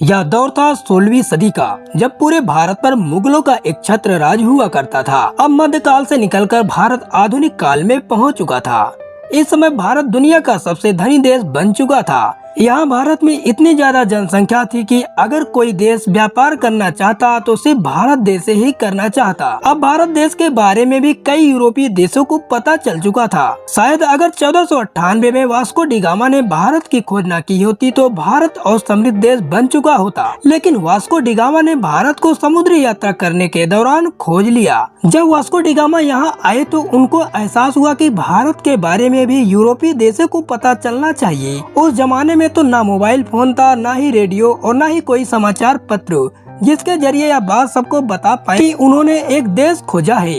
यह दौर था 16वीं सदी का, जब पूरे भारत पर मुगलों का एक छत्र राज हुआ करता था। अब मध्यकाल से निकलकर भारत आधुनिक काल में पहुंच चुका था। इस समय भारत दुनिया का सबसे धनी देश बन चुका था। यहाँ भारत में इतनी ज्यादा जनसंख्या थी कि अगर कोई देश व्यापार करना चाहता तो सिर्फ भारत देश से ही करना चाहता। अब भारत देश के बारे में भी कई यूरोपीय देशों को पता चल चुका था। शायद अगर 1498 में वास्को डी गामा ने भारत की खोज न की होती तो भारत और समृद्ध देश बन चुका होता। लेकिन वास्को डी गामा ने भारत को समुद्री यात्रा करने के दौरान खोज लिया। जब वास्को डी गामा यहाँ आए तो उनको एहसास हुआ कि भारत के बारे में भी यूरोपीय देशों को पता चलना चाहिए। उस जमाने में तो ना मोबाइल फोन था, ना ही रेडियो और ना ही कोई समाचार पत्र जिसके जरिए यह बात सबको बता पाए कि उन्होंने एक देश खोजा है।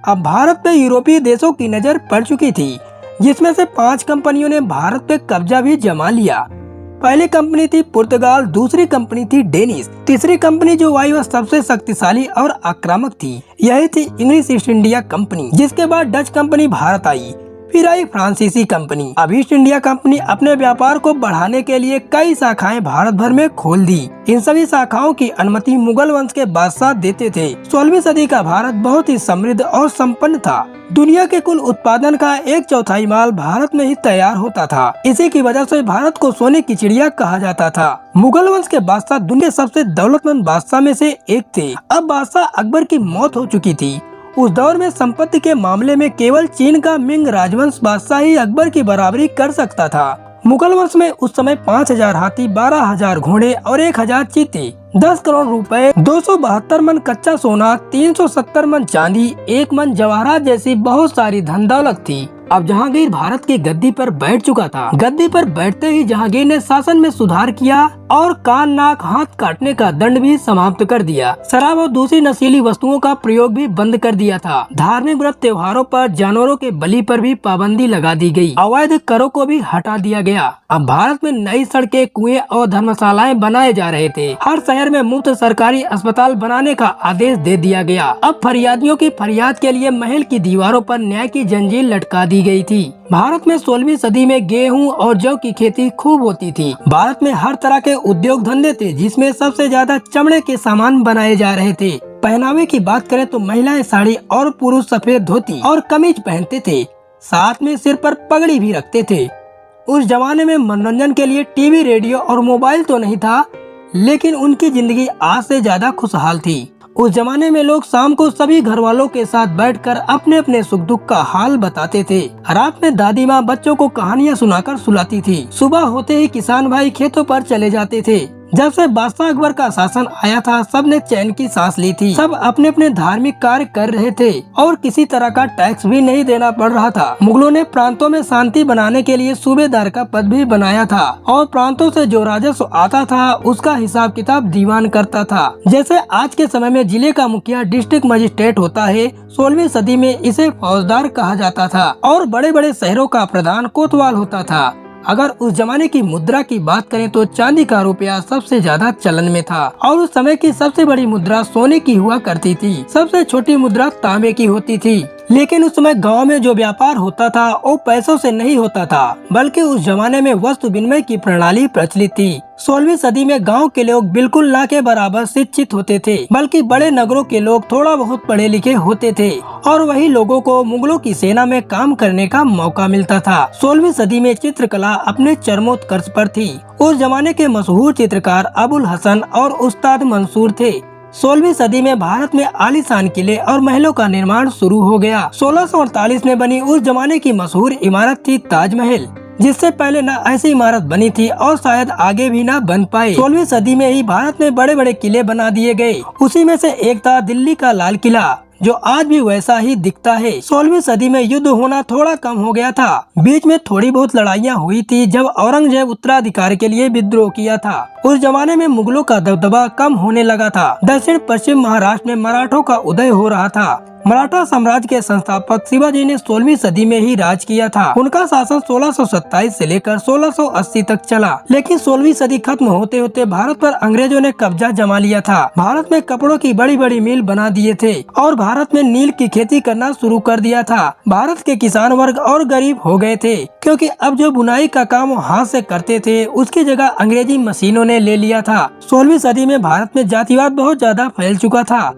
अब भारत पे यूरोपीय देशों की नजर पड़ चुकी थी, जिसमें से 5 कंपनियों ने भारत पे कब्जा भी जमा लिया। पहली कंपनी थी पुर्तगाल, दूसरी कंपनी थी डेनिश, तीसरी कंपनी जो आई वह सबसे शक्तिशाली और आक्रामक थी, यही थी इंग्लिश ईस्ट इंडिया कंपनी। जिसके बाद डच कंपनी भारत आई, फिर आई फ्रांसीसी कंपनी। अब ईस्ट इंडिया कंपनी अपने व्यापार को बढ़ाने के लिए कई शाखाएं भारत भर में खोल दी। इन सभी शाखाओं की अनुमति मुगल वंश के बादशाह देते थे। 16वीं सदी का भारत बहुत ही समृद्ध और संपन्न था। दुनिया के कुल उत्पादन का 1/4 माल भारत में ही तैयार होता था। इसी की वजह से भारत को सोने की चिड़िया कहा जाता था। मुगल वंश के बादशाह दुनिया के सबसे दौलतमंद बादशाह में से एक थे। अब बादशाह अकबर की मौत हो चुकी थी। उस दौर में संपत्ति के मामले में केवल चीन का मिंग राजवंश बादशाह ही अकबर की बराबरी कर सकता था। मुगल वंश में उस समय 5000 हाथी, 12000 घोड़े और 1000 चीते, 10 करोड़ रुपए, 272 मन कच्चा सोना, 370 मन चांदी, 1 मन जवाहरात जैसी बहुत सारी धन दौलत थी। अब जहांगीर भारत की गद्दी पर बैठ चुका था। गद्दी पर बैठते ही जहांगीर ने शासन में सुधार किया और कान, नाक, हाथ काटने का दंड भी समाप्त कर दिया। शराब और दूसरी नशीली वस्तुओं का प्रयोग भी बंद कर दिया था। धार्मिक व्रत त्योहारों पर जानवरों के बलि पर भी पाबंदी लगा दी गई। अवैध करों को भी हटा दिया गया। अब भारत में नई सड़कें, कुएं और धर्मशालाएं बनाए जा रहे थे। हर शहर में मुफ्त सरकारी अस्पताल बनाने का आदेश दे दिया गया। अब फरियादियों की फरियाद के लिए महल की दीवारों पर न्याय की जंजीर लटका दी गई थी। भारत में 16वीं सदी में गेहूं और जौ की खेती खूब होती थी। भारत में हर तरह के उद्योग धंधे थे, जिसमें सबसे ज्यादा चमड़े के सामान बनाए जा रहे थे। पहनावे की बात करें तो महिलाएं साड़ी और पुरुष सफेद धोती और कमीज पहनते थे। साथ में सिर पर पगड़ी भी रखते थे। उस जमाने में मनोरंजन के लिए टीवी, रेडियो और मोबाइल तो नहीं था, लेकिन उनकी जिंदगी आज से ज्यादा खुशहाल थी। उस जमाने में लोग शाम को सभी घर वालों के साथ बैठकर अपने अपने सुख दुख का हाल बताते थे। रात में दादी माँ बच्चों को कहानियाँ सुनाकर सुलाती थी। सुबह होते ही किसान भाई खेतों पर चले जाते थे। जब से बादशाह अकबर का शासन आया था, सब ने चैन की सांस ली थी। सब अपने अपने धार्मिक कार्य कर रहे थे और किसी तरह का टैक्स भी नहीं देना पड़ रहा था। मुगलों ने प्रांतों में शांति बनाने के लिए सूबेदार का पद भी बनाया था और प्रांतों से जो राजस्व आता था उसका हिसाब किताब दीवान करता था। जैसे आज के समय में जिले का मुखिया डिस्ट्रिक्ट मजिस्ट्रेट होता है, 16वीं सदी में इसे फौजदार कहा जाता था और बड़े बड़े शहरों का प्रधान कोतवाल होता था। अगर उस जमाने की मुद्रा की बात करें तो चांदी का रुपया सबसे ज्यादा चलन में था और उस समय की सबसे बड़ी मुद्रा सोने की हुआ करती थी। सबसे छोटी मुद्रा तांबे की होती थी। लेकिन उस समय गांव में जो व्यापार होता था वो पैसों से नहीं होता था, बल्कि उस जमाने में वस्तु विनिमय की प्रणाली प्रचलित थी। 16वीं सदी में गांव के लोग बिल्कुल ना के बराबर शिक्षित होते थे, बल्कि बड़े नगरों के लोग थोड़ा बहुत पढ़े लिखे होते थे और वही लोगों को मुगलों की सेना में काम करने का मौका मिलता था। 16वीं सदी में चित्रकला अपने चरमोत्कर्ष पर थी। उस जमाने के मशहूर चित्रकार अबुल हसन और उस्ताद मंसूर थे। 16वीं सदी में भारत में आलीशान किले और महलों का निर्माण शुरू हो गया। 1648 में बनी उस जमाने की मशहूर इमारत थी ताजमहल, जिससे पहले न ऐसी इमारत बनी थी और शायद आगे भी न बन पाए। 16वीं सदी में ही भारत में बड़े बड़े किले बना दिए गए। उसी में से एक था दिल्ली का लाल किला, जो आज भी वैसा ही दिखता है। 16वीं सदी में युद्ध होना थोड़ा कम हो गया था। बीच में थोड़ी बहुत लड़ाइयाँ हुई थी जब औरंगजेब उत्तराधिकार के लिए विद्रोह किया था। उस जमाने में मुगलों का दबदबा कम होने लगा था। दक्षिण पश्चिम महाराष्ट्र में मराठों का उदय हो रहा था। मराठा साम्राज्य के संस्थापक शिवाजी ने 16वीं सदी में ही राज किया था। उनका शासन 1627 से लेकर 1680 तक चला, लेकिन 16वीं सदी खत्म होते होते भारत पर अंग्रेजों ने कब्जा जमा लिया था। भारत में कपड़ों की बड़ी बड़ी मिल बना दिए थे और भारत में नील की खेती करना शुरू कर दिया था। भारत के किसान वर्ग और गरीब हो गए थे, क्योंकि अब जो बुनाई का काम हाथ से करते थे उसकी जगह अंग्रेजी मशीनों ने ले लिया था। 16वीं सदी में भारत में जातिवाद बहुत ज्यादा फैल चुका था।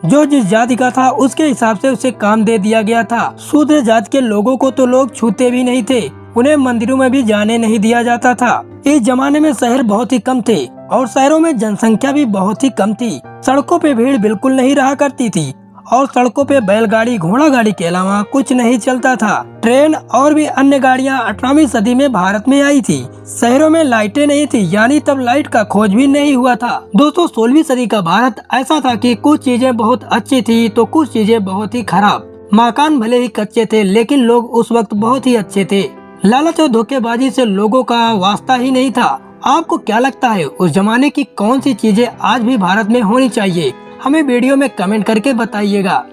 जो जिस जाति का था उसके हिसाब से उसे काम दे दिया गया था। शूद्र जाति के लोगों को तो लोग छूते भी नहीं थे, उन्हें मंदिरों में भी जाने नहीं दिया जाता था। इस जमाने में शहर बहुत ही कम थे और शहरों में जनसंख्या भी बहुत ही कम थी। सड़कों पे भीड़ बिल्कुल नहीं रहा करती थी और सड़कों पे बैलगाड़ी घोड़ा गाड़ी के अलावा कुछ नहीं चलता था। ट्रेन और भी अन्य गाड़ियां 18वीं सदी में भारत में आई थी। शहरों में लाइटें नहीं थी, यानी तब लाइट का खोज भी नहीं हुआ था। दोस्तों, 16वीं सदी का भारत ऐसा था कि कुछ चीजें बहुत अच्छी थी तो कुछ चीजें बहुत ही खराब। मकान भले ही कच्चे थे, लेकिन लोग उस वक्त बहुत ही अच्छे थे। लालच और धोखेबाजी से लोगों का वास्ता ही नहीं था। आपको क्या लगता है, उस जमाने की कौन सी चीजें आज भी भारत में होनी चाहिए? हमें वीडियो में कमेंट करके बताइएगा।